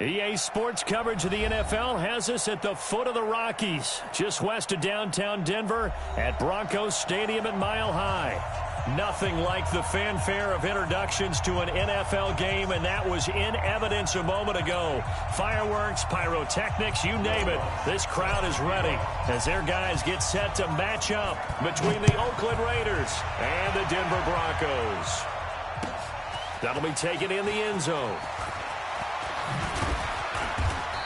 EA Sports coverage of the NFL has us at the foot of the Rockies, just west of downtown Denver at Broncos Stadium at Mile High. Nothing like the fanfare of introductions to an NFL game, and that was in evidence a moment ago. Fireworks, pyrotechnics, you name it. This crowd is ready as their guys get set to match up between the Oakland Raiders and the Denver Broncos. That'll be taken in the end zone.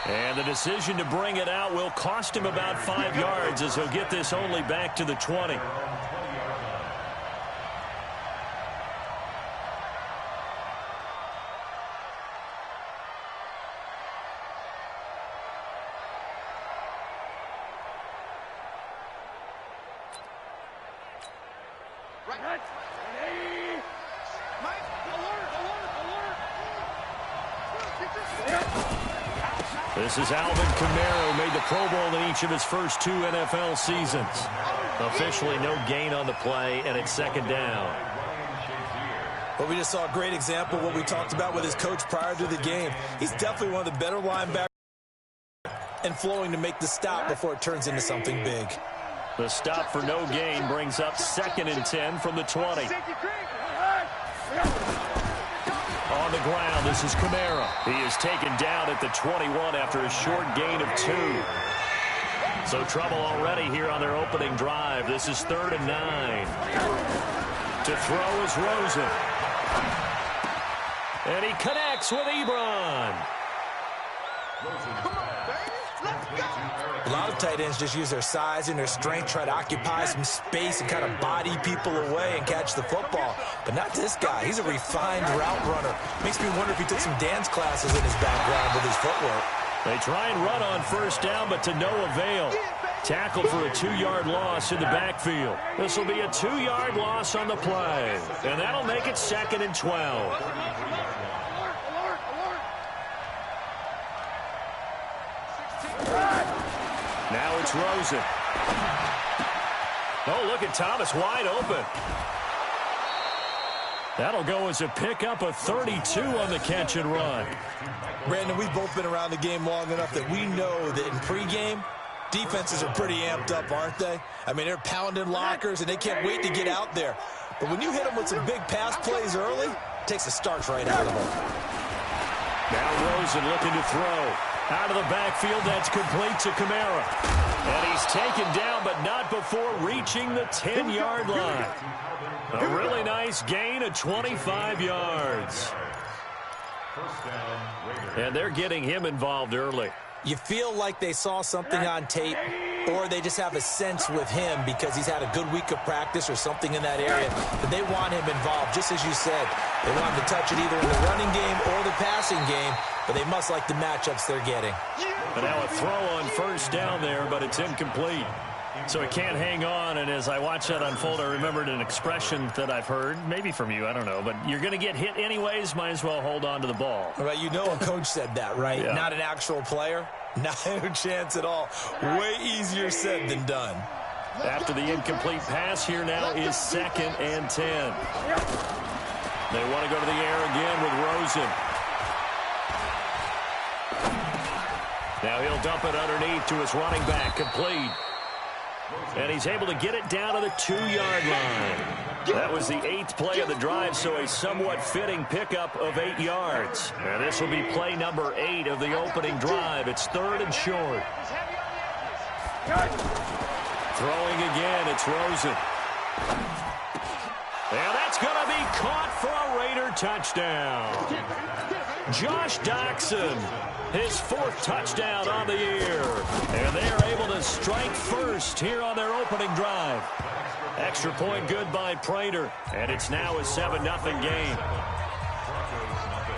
And the decision to bring it out will cost him about 5 yards as he'll get this only back to the 20. This is Alvin Kamara, who made the Pro Bowl in each of his first 2 NFL seasons. Officially no gain on the play, and it's second down. Well, we just saw a great example of what we talked about with his coach prior to the game. He's definitely one of the better linebackers and flowing to make the stop before it turns into something big. The stop for no gain brings up 2nd and 10 from the 20. On the ground, this is Kamara. He is taken down at the 21 after a short gain of 2. So trouble already here on their opening drive. This is 3rd and 9. To throw is Rosen. And he connects with Ebron. A lot of tight ends just use their size and their strength, try to occupy some space and kind of body people away and catch the football. But not this guy. He's a refined route runner. Makes me wonder if he took some dance classes in his background with his footwork. They try and run on first down, but to no avail. Tackled for a 2-yard loss in the backfield. This will be a 2-yard loss on the play. And that'll make it 2nd and 12. Now it's Rosen. Oh, look at Thomas wide open. That'll go as a pickup of 32 on the catch and run. Brandon, we've both been around the game long enough that we know that in pregame, defenses are pretty amped up, aren't they? I mean, they're pounding lockers, and they can't wait to get out there. But when you hit them with some big pass plays early, it takes the starch right out of them. Now Rosen looking to throw. Out of the backfield, that's complete to Kamara. And he's taken down, but not before reaching the 10-yard line. A really nice gain of 25 yards. And they're getting him involved early. You feel like they saw something on tape, or they just have a sense with him because he's had a good week of practice or something in that area, that they want him involved. Just as you said, they want him to touch it either in the running game or the passing game, but they must like the matchups they're getting. But now a throw on first down there, but it's incomplete. So it can't hang on, and as I watch that unfold, I remembered an expression that I've heard, maybe from you, I don't know, but you're going to get hit anyways, might as well hold on to the ball. Well, you know a coach said that, right? Yeah. Not an actual player. No chance at all. Way easier said than done. After the incomplete pass, here now is 2nd and 10. They want to go to the air again with Rosen. Now he'll dump it underneath to his running back, complete. And he's able to get it down to the 2-yard line. That was the 8th play of the drive, so a somewhat fitting pickup of 8 yards. And this will be play number 8 of the opening drive. It's 3rd and short. Throwing again, it's Rosen. And that's going to be caught for a Raider touchdown. Josh Doctson, his 4th touchdown on the year. And they are able to strike first here on their opening drive. Extra point good by Prater. And it's now a 7-0 game.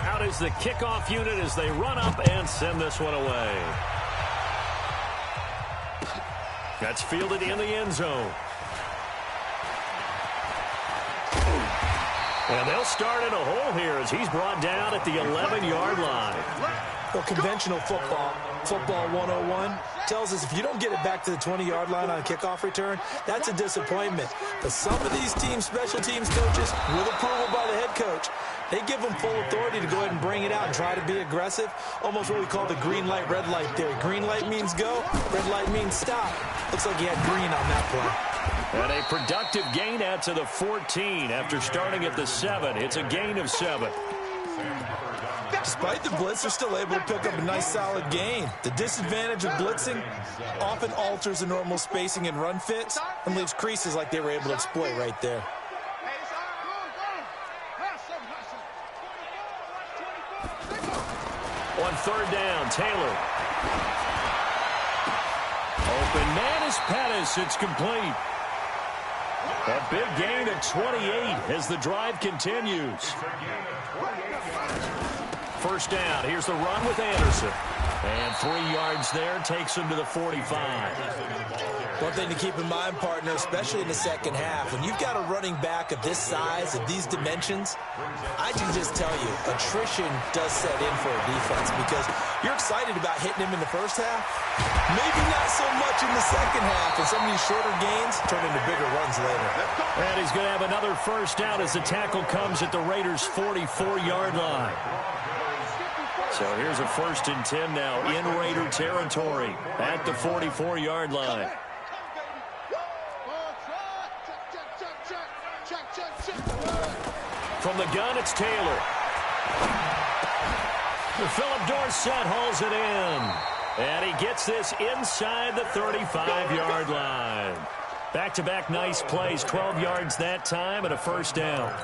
Out is the kickoff unit as they run up and send this one away. That's fielded in the end zone. And they'll start in a hole here as he's brought down at the 11-yard line. Well, conventional football 101, tells us if you don't get it back to the 20-yard line on a kickoff return, that's a disappointment. But some of these teams, special teams coaches, with approval by the head coach, They give him full authority to go ahead and bring it out and try to be aggressive. Almost what we call the green light, red light theory. Green light means go, red light means stop. Looks like he had green on that play. And a productive gain out to the 14 after starting at the 7. It's a gain of 7. Despite the blitz, they're still able to pick up a nice solid gain. The disadvantage of blitzing often alters the normal spacing and run fits and leaves creases like they were able to exploit right there. On third down, Taylor. Open man is Pettis. It's complete. A big gain of 28 as the drive continues. First down. Here's the run with Anderson. And 3 yards there takes him to the 45. One thing to keep in mind, partner, especially in the second half, when you've got a running back of this size, of these dimensions, I can just tell you, attrition does set in for a defense because you're excited about hitting him in the first half. Maybe not so much in the second half, and some of these shorter gains turn into bigger runs later. And he's going to have another first down as the tackle comes at the Raiders' 44-yard line. So here's a 1st and 10 now in Raider territory at the 44-yard line. From the gun, it's Taylor. Philip Dorsett hauls it in. And he gets this inside the 35-yard line. Back-to-back nice plays, 12 yards that time and a first down.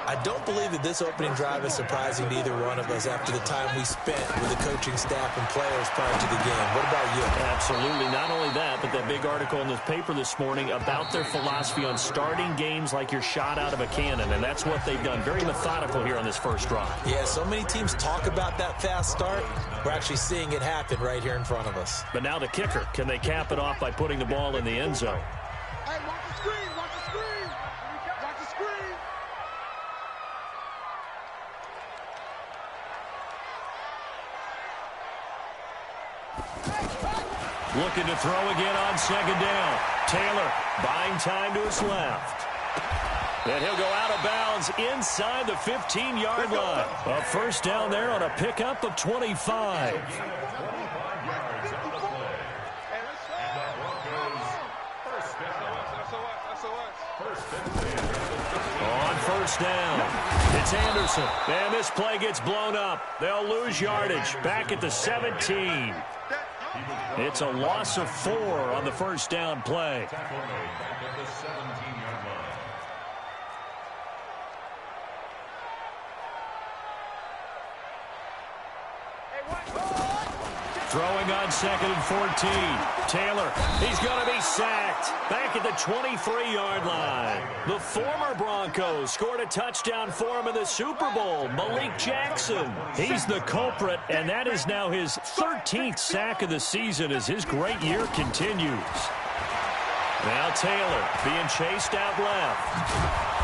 I don't believe that this opening drive is surprising to either one of us after the time we spent with the coaching staff and players prior to the game. What about you? Absolutely. Not only that, but that big article in the paper this morning about their philosophy on starting games like you're shot out of a cannon, and that's what they've done. Very methodical here on this first drive. Yeah, so many teams talk about that fast start. We're actually seeing it happen right here in front of us. But now the kicker. Can they cap it off by putting the ball in the end zone? Hey, watch the screen, watch the screen. Watch the screen. Looking to throw again on second down. Taylor buying time to his left. And he'll go out of bounds inside the 15-yard line. A first down there on a pickup of 25. On first down, it's Anderson. And this play gets blown up. They'll lose yardage. Back at the 17. It's a loss of 4 on the first down play. Throwing on 2nd and 14. Taylor, he's going to be sacked. Back at the 23-yard line. The former Broncos scored a touchdown for him in the Super Bowl. Malik Jackson. He's the culprit, and that is now his 13th sack of the season as his great year continues. Now Taylor being chased out left.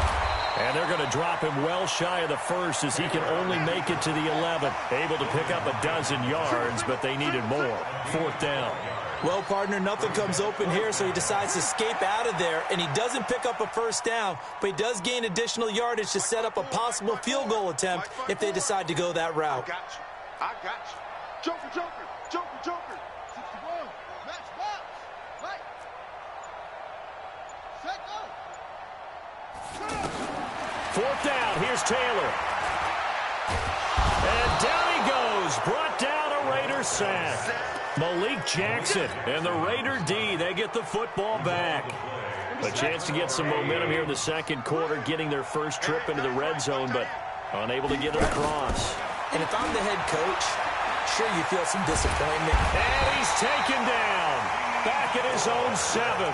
And they're going to drop him well shy of the first as he can only make it to the 11. Able to pick up a dozen yards, but they needed more. 4th down. Well, partner, nothing comes open here, so he decides to escape out of there, and he doesn't pick up a first down, but he does gain additional yardage to set up a possible field goal attempt if they decide to go that route. I got you. Joker, Joker, Joker, Joker. 61. Match box. Right. Set go. 4th down. Here's Taylor. And down he goes. Brought down a Raider sack. Malik Jackson and the Raider D, they get the football back. A chance to get some momentum here in the second quarter, getting their first trip into the red zone, but unable to get it across. And if I'm the head coach, sure you feel some disappointment. And he's taken down. Back at his own 7.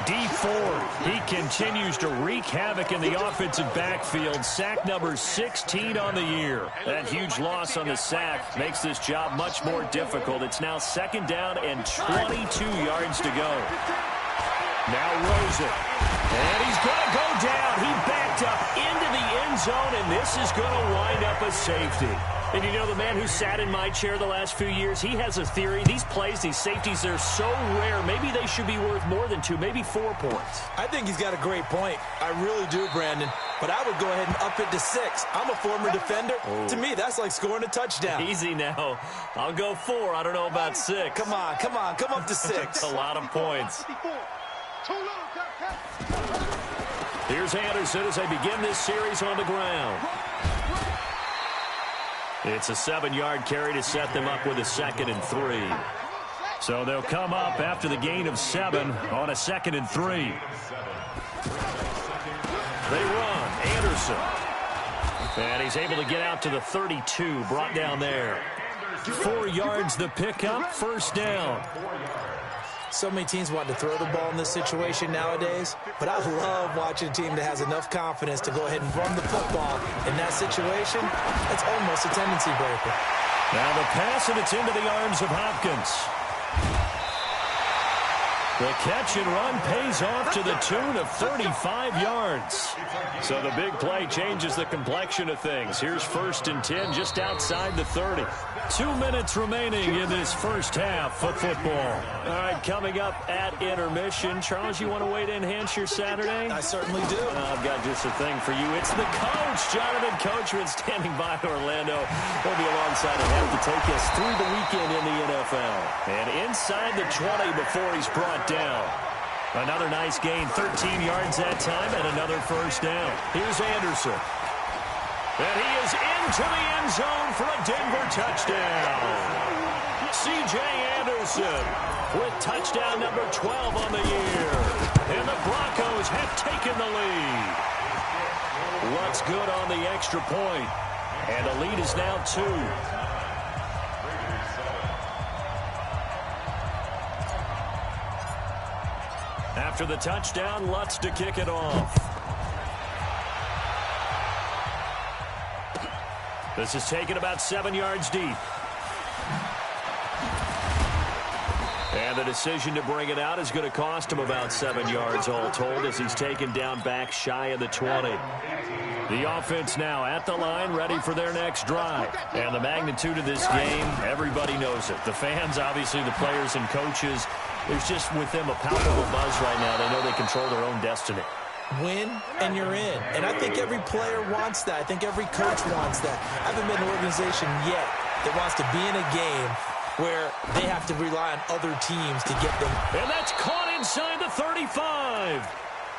D Ford, he continues to wreak havoc in the offensive backfield. Sack number 16 on the year. That huge loss on the sack makes this job much more difficult. It's now 2nd down and 22 yards to go. Now Rosen. And he's going to go down. He backed up into the end zone, and this is going to wind up a safety. And you know, the man who sat in my chair the last few years, he has a theory. These plays, these safeties, they're so rare. Maybe they should be worth more than 2, maybe 4 points. I think he's got a great point. I really do, Brandon. But I would go ahead and up it to 6. I'm a former defender. Oh. To me, that's like scoring a touchdown. Easy now. I'll go 4. I don't know about 6. Come on. Come up to 6. A lot of points. Here's Anderson as they begin this series on the ground. It's a 7-yard carry to set them up with a 2nd and 3. So they'll come up after the gain of 7 on a 2nd and 3. They run. Anderson. And he's able to get out to the 32. Brought down there. 4 yards the pickup. First down. So many teams want to throw the ball in this situation nowadays, but I love watching a team that has enough confidence to go ahead and run the football. In that situation, it's almost a tendency breaker. Now the pass, and it's into the arms of Hopkins. The catch and run pays off to the tune of 35 yards. So the big play changes the complexion of things. Here's 1st and 10 just outside the 30. 2 minutes remaining in this first half of football. All right, coming up at intermission. Charles, you want to wait to enhance your Saturday? I certainly do. I've got just a thing for you. It's the coach, Jonathan Coachman, standing by Orlando. He'll be alongside and have to take us through the weekend in the NFL. And inside the 20 before he's brought down. Another nice gain, 13 yards that time, and another first down. Here's Anderson. And he is into the end zone for a Denver touchdown. C.J. Anderson with touchdown number 12 on the year. And the Broncos have taken the lead. What's good on the extra point? And the lead is now 2. After the touchdown, Lutz to kick it off. This is taken about 7 yards deep. And the decision to bring it out is going to cost him about 7 yards all told as he's taken down back shy of the 20. The offense now at the line, ready for their next drive. And the magnitude of this game, everybody knows it. The fans, obviously the players and coaches, there's just with them a palpable buzz right now. They know they control their own destiny. Win, and you're in. And I think every player wants that. I think every coach wants that. I haven't been an organization yet that wants to be in a game where they have to rely on other teams to get them. And that's caught inside the 35.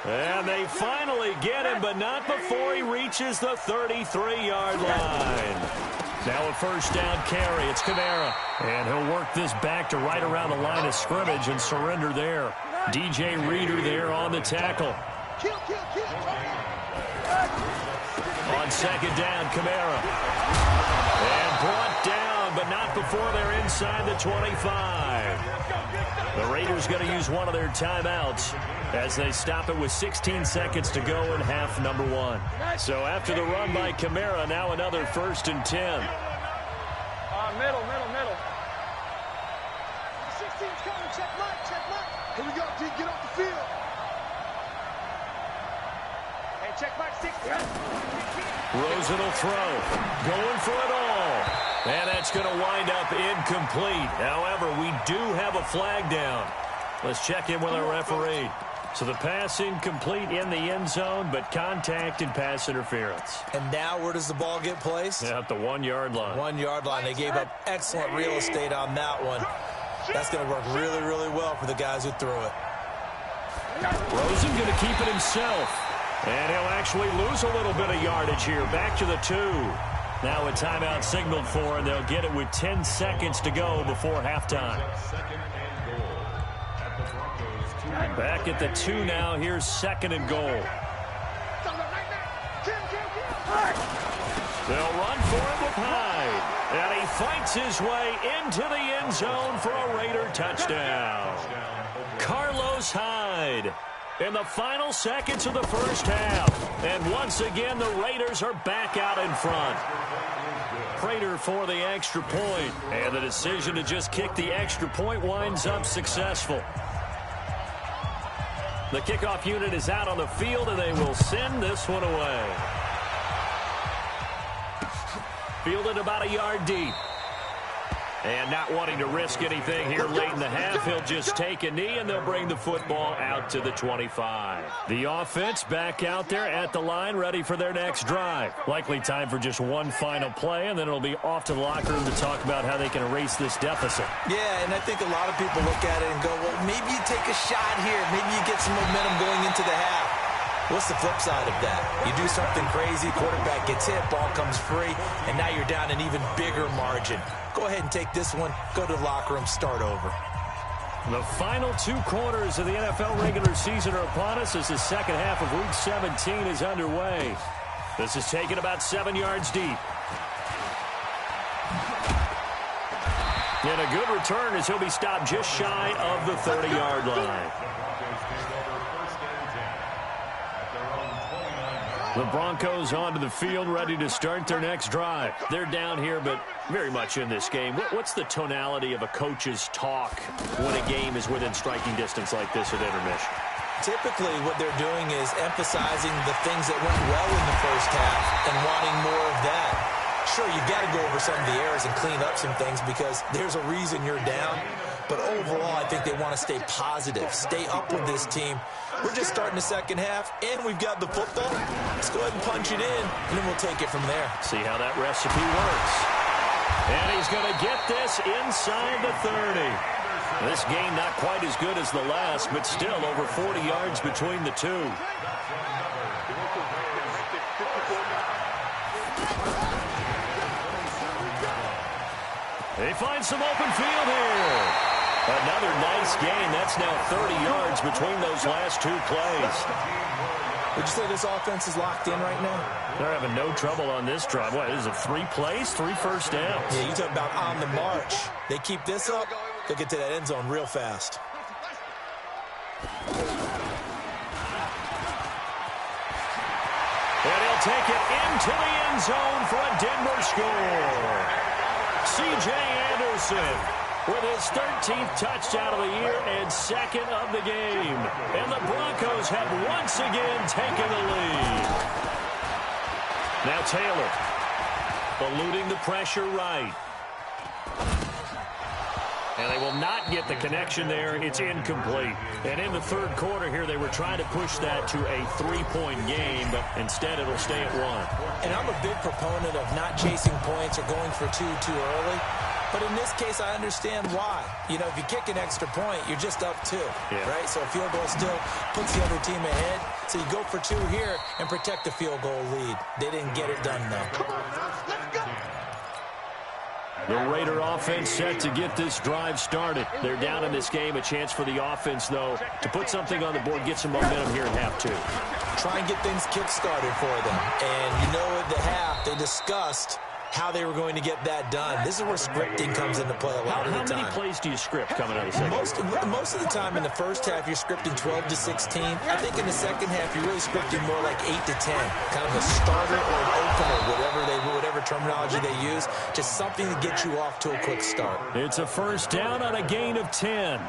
And they finally get him, but not before he reaches the 33-yard line. Now a first down carry. It's Kamara. And he'll work this back to right around the line of scrimmage and surrender there. DJ Reader there on the tackle. On second down, Kamara. And brought down, but not before they're inside the 25. The Raiders going to use one of their timeouts as they stop it with 16 seconds to go in half number 1. So after the run by Kamara, now another 1st and 10. Middle. 16's coming. Check Mike. Here we go, D. Get off the field. Hey, check Mike 16. Rosen will throw. Going for it all. And that's going to wind up incomplete. However, we do have a flag down. Let's check in with our referee. So the pass incomplete in the end zone, but contact and pass interference. And now where does the ball get placed? Yeah, at the 1-yard line. 1-yard line. They gave up excellent real estate on that one. That's going to work really, really well for the guys who threw it. Rosen going to keep it himself. And he'll actually lose a little bit of yardage here. Back to the 2. Now a timeout signaled for, and they'll get it with 10 seconds to go before halftime. Back at the 2 now. Here's 2nd and goal. They'll run for it with Hyde. And he fights his way into the end zone for a Raider touchdown. Carlos Hyde in the final seconds of the first half. And once again, the Raiders are back out in front. Prater for the extra point. And the decision to just kick the extra point winds up successful. The kickoff unit is out on the field, and they will send this one away. Fielded about a yard deep. And not wanting to risk anything here late in the half, he'll just take a knee, and they'll bring the football out to the 25. The offense back out there at the line, ready for their next drive. Likely time for just one final play, and then it'll be off to the locker room to talk about how they can erase this deficit. Yeah, and I think a lot of people look at it and go, well, maybe you take a shot here. Maybe you get some momentum going into the half. What's the flip side of that? You do something crazy, quarterback gets hit, ball comes free, and now you're down an even bigger margin. Go ahead and take this one, go to the locker room, start over. The final 2 quarters of the NFL regular season are upon us as the second half of Week 17 is underway. This is taken about 7 yards deep. And a good return as he'll be stopped just shy of the 30-yard line. The Broncos onto the field, ready to start their next drive. They're down here, but very much in this game. What's the tonality of a coach's talk when a game is within striking distance like this at intermission? Typically, what they're doing is emphasizing the things that went well in the first half and wanting more of that. Sure, you've got to go over some of the errors and clean up some things because there's a reason you're down. But overall, I think they want to stay positive, stay up with this team. We're just starting the second half, and we've got the football. Let's go ahead and punch it in, and then we'll take it from there. See how that recipe works. And he's going to get this inside the 30. This game not quite as good as the last, but still over 40 yards between the two. They find some open field here. Another nice gain. That's now 30 yards between those last 2 plays. Would you say this offense is locked in right now? They're having no trouble on this drive. What, is it 3 plays, 3 first downs? Yeah, you talk about on the march. They keep this up, they'll get to that end zone real fast. And he'll take it into the end zone for a Denver score. C.J. Anderson with his 13th touchdown of the year and 2nd of the game. And the Broncos have once again taken the lead. Now Taylor eluding the pressure right. And they will not get the connection there. It's incomplete. And in the third quarter here, they were trying to push that to a 3-point game, but instead it'll stay at 1. And I'm a big proponent of not chasing points or going for 2 too early. But in this case, I understand why. You know, if you kick an extra point, you're just up 2, right? So a field goal still puts the other team ahead. So you go for 2 here and protect the field goal lead. They didn't get it done, though. Let's go. The Raider offense set to get this drive started. They're down in this game. A chance for the offense, though, to put something on the board, get some momentum here in half 2. Try and get things kick-started for them. And you know at the half, they discussed how they were going to get that done. This is where scripting comes into play a lot of the time. How many plays do you script coming out of the second? Most of the time in the first half, you're scripting 12 to 16. I think in the second half, you're really scripting more like 8 to 10. Kind of a starter or an opener, whatever terminology they use. Just something to get you off to a quick start. It's a first down on a gain of 10.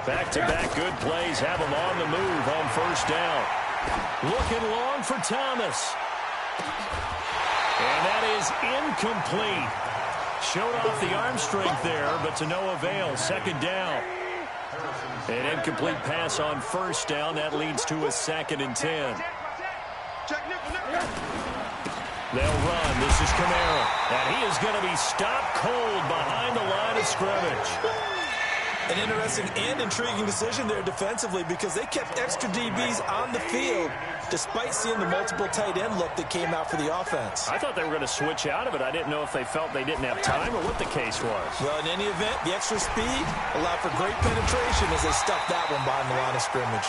Back-to-back good plays have them on the move on first down. Looking long for Thomas. And that is incomplete. Showed off the arm strength there, but to no avail. Second down. An incomplete pass on first down. That leads to a 2nd and 10. They'll run. This is Kamara. And he is going to be stopped cold behind the line of scrimmage. An interesting and intriguing decision there defensively because they kept extra DBs on the field despite seeing the multiple tight end look that came out for the offense. I thought they were going to switch out of it. I didn't know if they felt they didn't have time or what the case was. Well, in any event, the extra speed allowed for great penetration as they stuffed that one behind the line of scrimmage.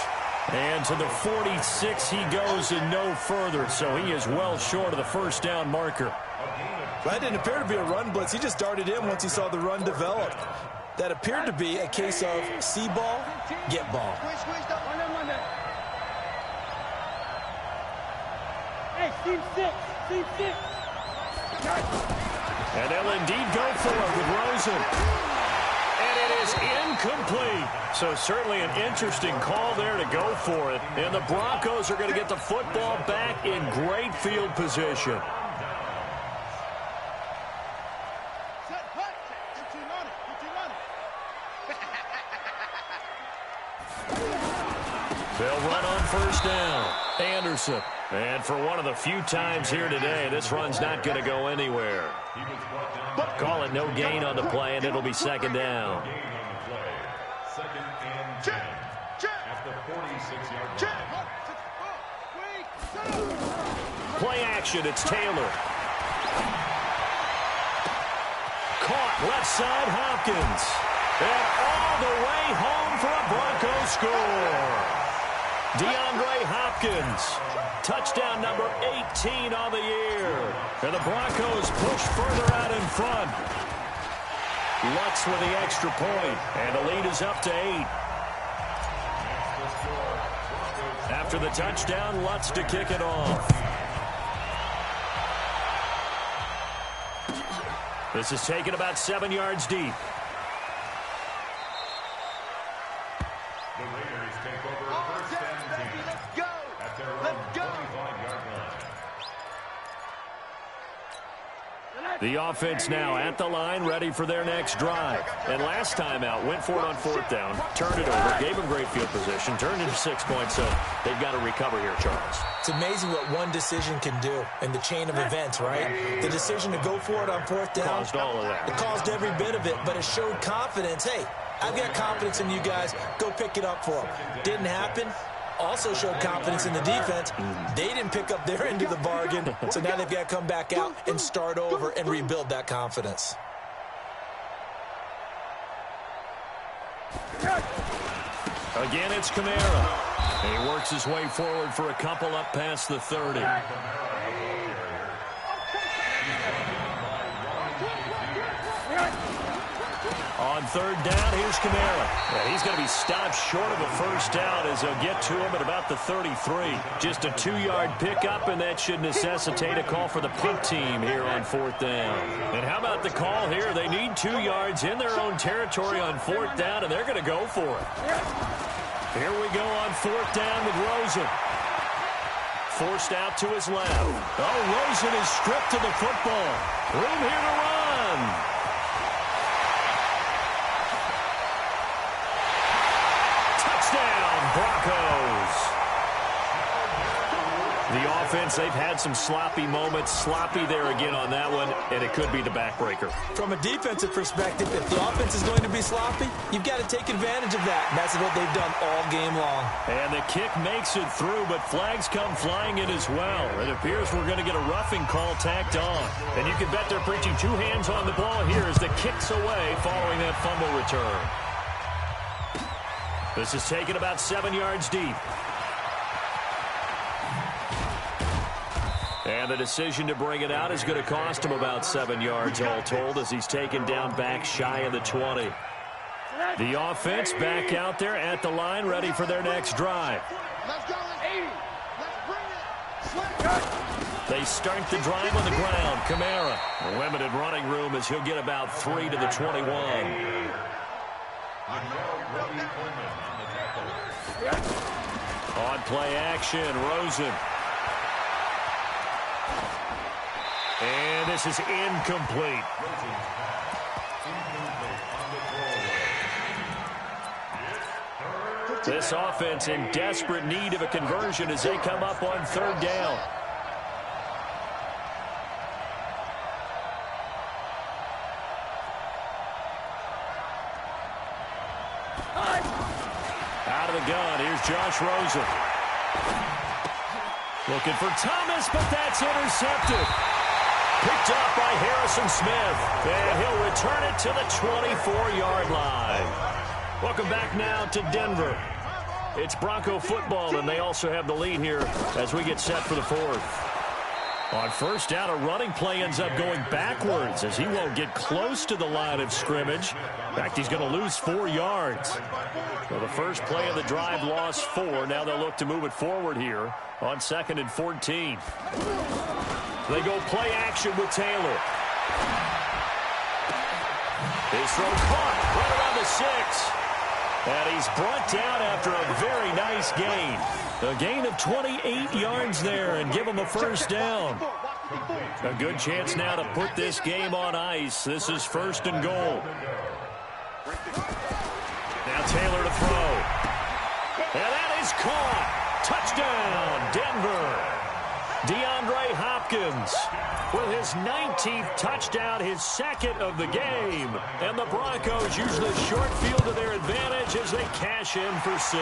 And to the 46 he goes and no further, so he is well short of the first down marker. That didn't appear to be a run blitz. He just darted in once he saw the run develop. That appeared to be a case of see ball, get ball. Hey, team 6, team 6. And they'll indeed go for it with Rosen. And it is incomplete. So certainly an interesting call there to go for it. And the Broncos are going to get the football back in great field position. They'll run on first down. Anderson. And for one of the few times here today, this run's not going to go anywhere. Call it no gain on the play, and it'll be second down. Play action, it's Taylor. Caught left side, Hopkins. And all the way home for a Broncos score. DeAndre Hopkins, touchdown number 18 on the year. And the Broncos push further out in front. Lutz with the extra point, and the lead is up to 8. After the touchdown, Lutz to kick it off. This is taken about 7 yards deep. The offense now at the line, ready for their next drive. And last time out, went for it on fourth down, turned it over, gave them great field position, turned into 6 points, so they've got to recover here, Charles. It's amazing what one decision can do in the chain of events, right? The decision to go for it on fourth down. Caused all of that. It caused every bit of it, but it showed confidence. Hey, I've got confidence in you guys. Go pick it up for them. Didn't happen. Also showed confidence in the defense. They didn't pick up their end of the bargain, so now they've got to come back out and start over and rebuild that confidence. Again, it's Kamara. And he works his way forward for a couple up past the 30. On third down, here's Kamara. Yeah, he's going to be stopped short of a first down as they'll get to him at about the 33. Just a 2-yard pickup, and that should necessitate a call for the punt team here on fourth down. And how about the call here? They need 2 yards in their own territory on fourth down, and they're going to go for it. Here we go on fourth down with Rosen. Forced out to his left. Oh, Rosen is stripped to the football. Room here to run. Broncos. The offense, they've had some sloppy moments. Sloppy there again on that one, and it could be the backbreaker. From a defensive perspective, if the offense is going to be sloppy, you've got to take advantage of that. And that's what they've done all game long. And the kick makes it through, but flags come flying in as well. It appears we're going to get a roughing call tacked on. And you can bet they're preaching 2 hands on the ball here as the kick's away following that fumble return. This is taken about 7 yards deep. And the decision to bring it out is going to cost him about 7 yards all told as he's taken down back shy of the 20. The offense back out there at the line, ready for their next drive. Let's go. 80. Let's bring it. They start the drive on the ground. Kamara, limited running room as he'll get about 3 to the 21. On play action, Rosen. And this is incomplete. This offense in desperate need of a conversion as they come up on third down. Out of the gun, here's Josh Rosen. Looking for Thomas, but that's intercepted. Picked up by Harrison Smith, and he'll return it to the 24-yard line. Welcome back now to Denver. It's Bronco football, and they also have the lead here as we get set for the fourth. On first down, a running play ends up going backwards as he won't get close to the line of scrimmage. In fact, he's going to lose 4 yards. So the first play of the drive lost 4. Now they'll look to move it forward here on 2nd and 14. They go play action with Taylor. His throw caught right around the 6. And he's brought down after a very nice gain. A gain of 28 yards there and give him a first down. A good chance now to put this game on ice. This is 1st and goal. Now Taylor to throw. And that is caught. Touchdown, Denver. DeAndre Hopkins with his 19th touchdown, his 2nd of the game. And the Broncos use the short field to their advantage as they cash in for 6.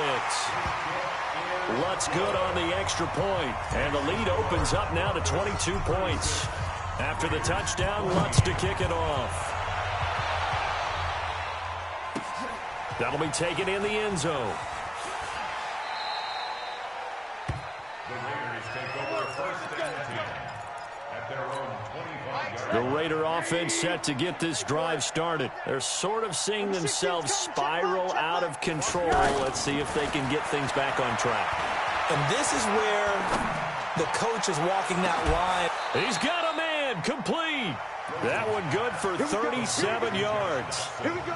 Lutz good on the extra point, and the lead opens up now to 22 points. After the touchdown, Lutz to kick it off. That'll be taken in the end zone. The Raider offense set to get this drive started. They're sort of seeing themselves spiral out of control. Let's see if they can get things back on track. And this is where the coach is walking that line. He's got a man, complete. That one good for 37 yards. Here we go.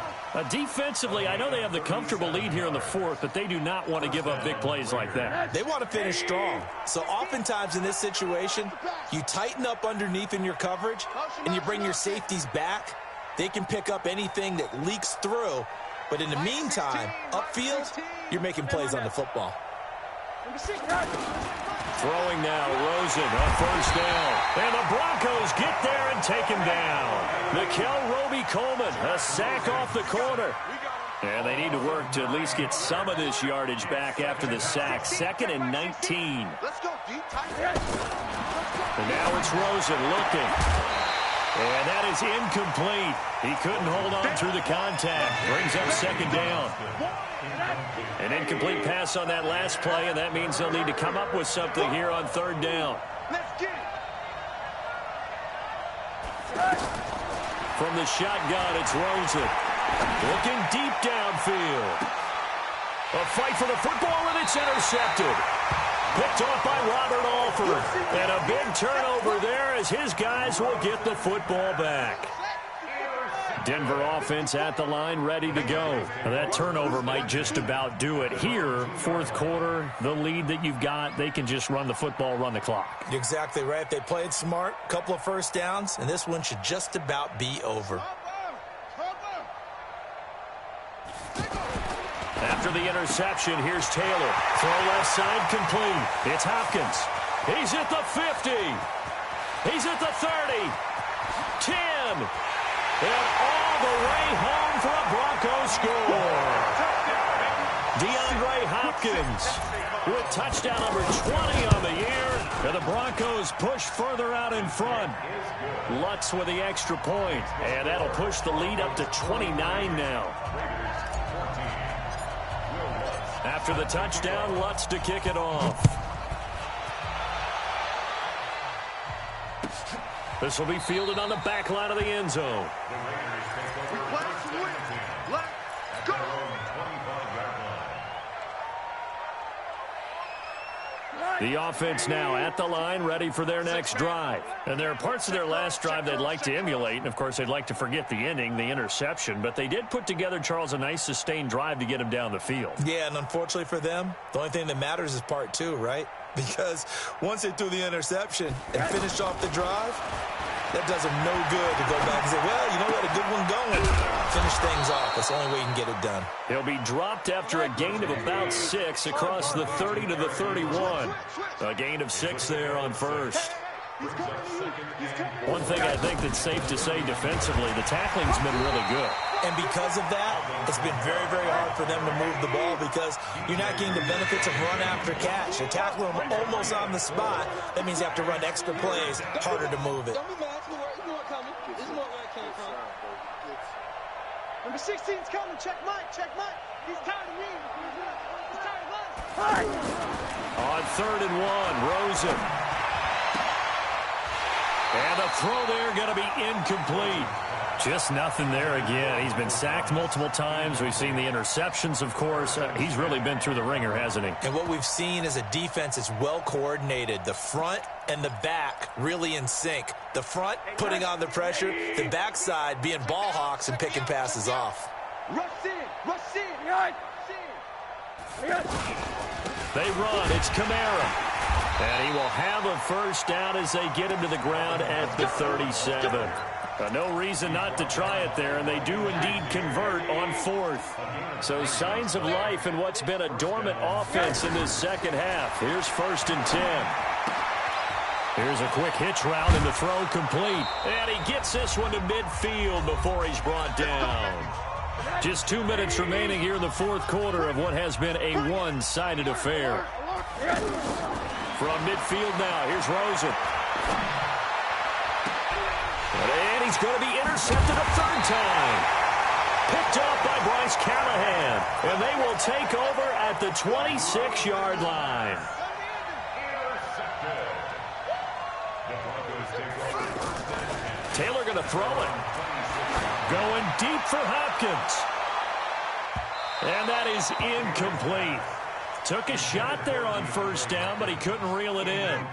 Defensively, I know they have the comfortable lead here in the 4th, but they do not want to give up big plays like that. They want to finish strong. So oftentimes in this situation, you tighten up underneath in your coverage, and you bring your safeties back. They can pick up anything that leaks through. But in the meantime, upfield, you're making plays on the football. Throwing now, Rosen on first down. And the Broncos get there and take him down. Mikel Roby-Coleman, a sack off the corner. And they need to work to at least get some of this yardage back after the sack. 2nd and 19. Let's go deep, tight. And now it's Rosen looking. And that is incomplete. He couldn't hold on through the contact. Brings up 2nd down. An incomplete pass on that last play, and that means they'll need to come up with something here on 3rd down. Let's get it. From the shotgun, it's Rosen. Looking deep downfield. A fight for the football, and it's intercepted. Picked off by Robert Alford. And a big turnover there as his guys will get the football back. Denver offense at the line, ready to go. Now that turnover might just about do it here. 4th quarter, the lead that you've got, they can just run the football, run the clock. You're exactly right. They played smart, couple of first downs, and this one should just about be over. After the interception, here's Taylor. Throw left side complete. It's Hopkins. He's at the 50. He's at the 30. 10. And all the way home for a Broncos score. DeAndre Hopkins with touchdown number 20 on the year. And the Broncos push further out in front. Lutz with the extra point. And that'll push the lead up to 29 now. After the touchdown, Lutz to kick it off. This will be fielded on the back line of the end zone. Let's go. The offense now at the line, ready for their next drive. And there are parts of their last drive they'd like to emulate. And, of course, they'd like to forget the ending, the interception. But they did put together, Charles, a nice sustained drive to get him down the field. Yeah, and unfortunately for them, the only thing that matters is part 2, right? Because once they threw the interception and finished off the drive, that does them no good to go back and say, well, you know what, a good one going. Finish things off. That's the only way you can get it done. He'll be dropped after a gain of about 6 across the 30 to the 31. A gain of 6 there on first. One thing I think that's safe to say defensively, the tackling's been really good. And because of that, it's been very, very hard for them to move the ball because you're not getting the benefits of run after catch. You tackle them almost on the spot. That means you have to run extra plays, harder to move it. Number 16's coming. Check Mike. Check Mike. He's tired of me. He's tired of us. On 3rd and 1, Rosen. And the throw there going to be incomplete. Just nothing there again. He's been sacked multiple times. We've seen the interceptions, of course. He's really been through the ringer, hasn't he? And what we've seen is a defense that's well coordinated. The front and the back really in sync. The front putting on the pressure, the backside being ball hawks and picking passes off. Rush in. They run. It's Kamara. And he will have a first down as they get him to the ground at the 37. No reason not to try it there, and they do indeed convert on fourth. So signs of life in what's been a dormant offense in this second half. Here's 1st and 10. Here's a quick hitch route, and the throw complete. And he gets this one to midfield before he's brought down. Just 2 minutes remaining here in the fourth quarter of what has been a one-sided affair. From midfield now, here's Rosen. And he's going to be intercepted a third time. Picked off by Bryce Callahan. And they will take over at the 26-yard line. Taylor going to throw it. Going deep for Hopkins. And that is incomplete. Took a shot there on first down, but he couldn't reel it in.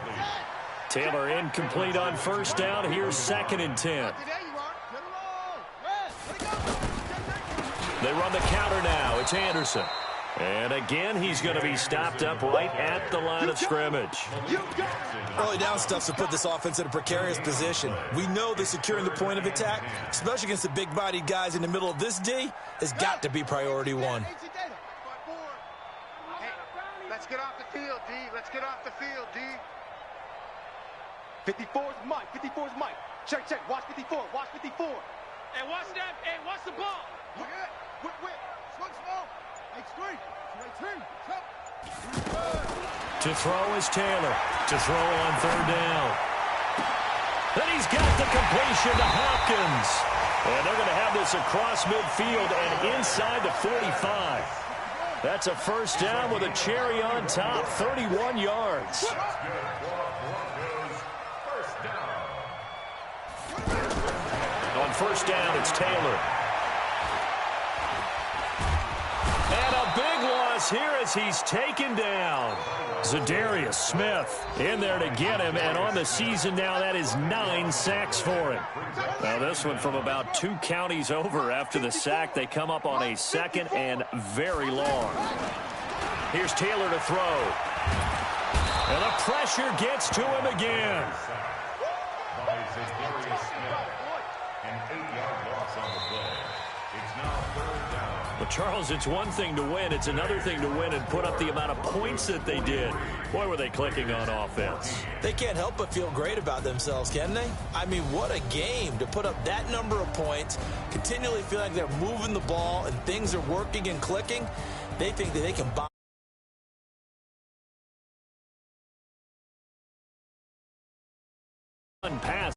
Taylor incomplete on first down. Here's 2nd and 10. They run the counter now. It's Anderson. And again, he's going to be stopped up right at the line of scrimmage. Early down stuff's to put this offense in a precarious position. We know that securing the point of attack, especially against the big-bodied guys in the middle of this D, has got to be priority one. Let's get off the field, D. Let's get off the field, D. 54's Mike. 54's Mike. Check. Watch 54. Watch 54. Hey, watch that. Hey, watch the ball. Look at it. Whip. Swing slow. X3. To throw is Taylor. To throw on third down. Then he's got the completion to Hopkins. And they're going to have this across midfield and inside the 45. That's a first down with a cherry on top, 31 yards. On first down, it's Taylor. And a big loss here as he's taken down. Zadarius Smith in there to get him, and on the season now, that is 9 sacks for him. Now this one from about 2 counties over after the sack. They come up on a 2nd and very long. Here's Taylor to throw. And the pressure gets to him again. An 8-yard loss on the play. It's now 3rd down. Well, Charles, it's one thing to win. It's another thing to win and put up the amount of points that they did. Boy, were they clicking on offense. They can't help but feel great about themselves, can they? I mean, what a game to put up that number of points, continually feel like they're moving the ball and things are working and clicking. They think that they can buy. Pass.